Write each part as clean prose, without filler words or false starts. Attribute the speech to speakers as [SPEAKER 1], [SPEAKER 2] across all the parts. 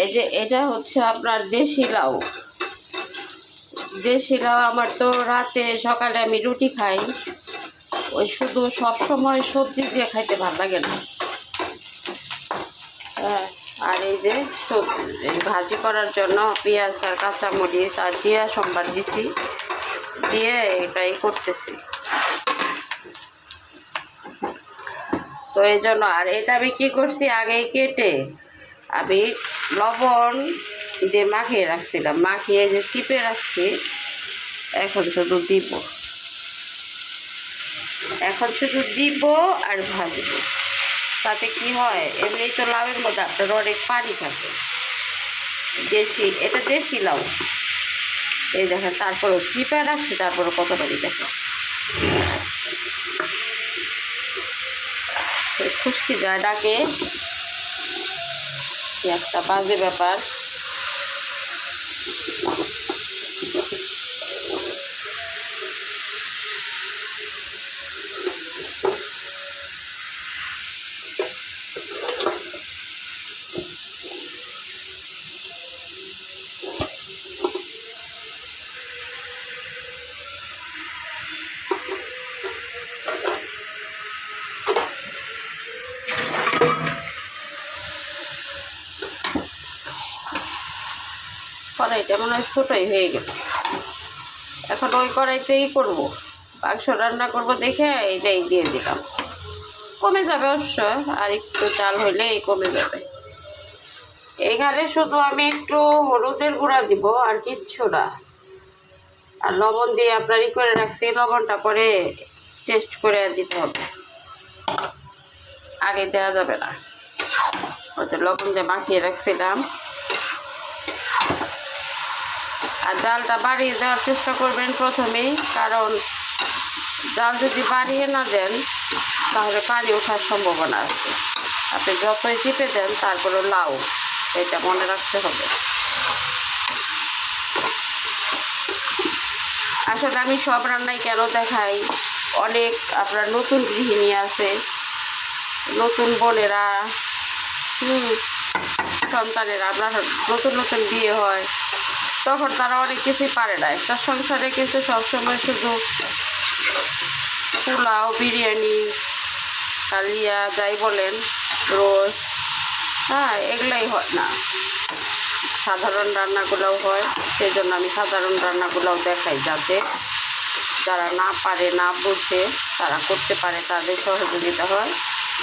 [SPEAKER 1] এই যে এটা হচ্ছে আপনার দেশি লাউ। দেশি লাউ আমার তো রাতে সকালে আমি রুটি খাই, ওই শুধু সবসময় সবজি দিয়ে খাইতে ভালো লাগে না। হ্যাঁ, আর এই যে ভাজি করার জন্য পেঁয়াজ আর কাঁচামরিচ আর জিরা সম্বার দিছি, দিয়ে এটাই করতেছি। তো এই জন্য আর এটা আমি কী করছি, আগেই কেটে আমি লবণ দিয়ে মাখিয়ে রাখছিলাম, মাখিয়ে যে চিপে রাখছি। এখন শুধু দিব আর ভাজবো। তাতে কি হয়, এমনি তো লাউয়ের মধ্যে আপনার অনেক পানি থাকে, এটা দেশি লাউ। এই দেখেন, তারপরও চিপে রাখছি, তারপরে কত পানি দেখেন, খুশকি যায় ডাকে, একটা বাজে ব্যাপার। কড়াইটা মনে হয় ছোটোই হয়ে গেল। এখন ওই কড়াইতেই করবো, মাংস রান্না করবো দেখে এইটাই দিয়ে দিলাম। কমে যাবে অবশ্য, আর একটু চাল হইলেই কমে যাবে। এইখানে শুধু আমি একটু হলুদের গুঁড়া দিব, আর কিচ্ছু না। আর লবণ দিয়ে আপনার করে রাখছি, লবণটা পরে টেস্ট করে দিতে হবে, আগে দেওয়া যাবে না। ওতে লবণ দিয়ে মাখিয়ে রাখছিলাম। আর জালটা বাড়িয়ে দেওয়ার চেষ্টা করবেন প্রথমেই, কারণ জাল যদি বাড়িয়ে না দেন তাহলে পানি ওঠার সম্ভাবনা আছে। আপনি যতই চিপে দেন তারপরে লাউ, এটা মনে রাখতে হবে। আসলে আমি সব রান্নাই কেন দেখাই, অনেক আপনার নতুন গৃহিণী আছে, নতুন বোনেরা, সন্তানেরা আপনার নতুন নতুন বিয়ে হয়, তখন তারা অনেক কিছুই পারে না। একটা সংসারে কিন্তু সবসময় শুধু পোলাও, বিরিয়ানি, কালিয়া যাই বলেন, রোস্ট, হ্যাঁ, এগুলাই হয় না, সাধারণ রান্নাগুলোও হয়। সেই জন্য আমি সাধারণ রান্নাগুলোও দেখাই, যাতে যারা না পারে, না বুঝে, তারা করতে পারে, তাদের সহযোগিতা হয়।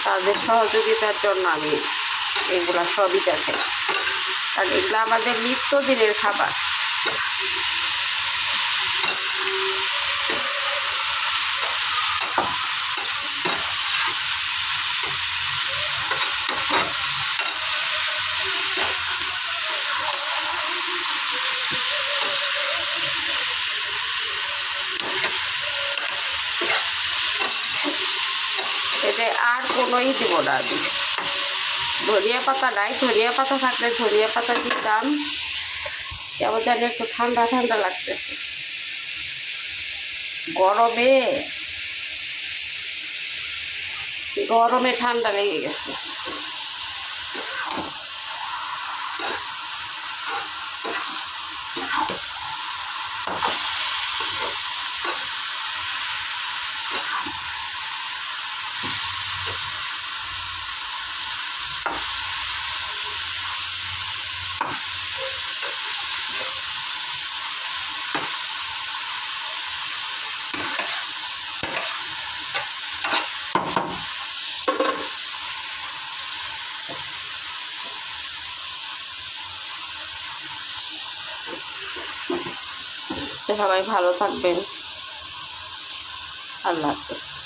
[SPEAKER 1] তাদের সহযোগিতার জন্য আমি এগুলা সবই দেখাই, কারণ এগুলো আমাদের নিত্যদিনের খাবার। এতে আর কোনোই দিব না আমি। ধনিয়া পাতা নাই, ধনিয়া পাতা থাকলে ধনিয়া পাতা দিতাম। কেমন জানি একটু ঠান্ডা ঠান্ডা লাগতেছে, গরমে গরমে ঠান্ডা লেগে গেছে। সবাই ভালো থাকবেন, আল্লাহ হাফেজ।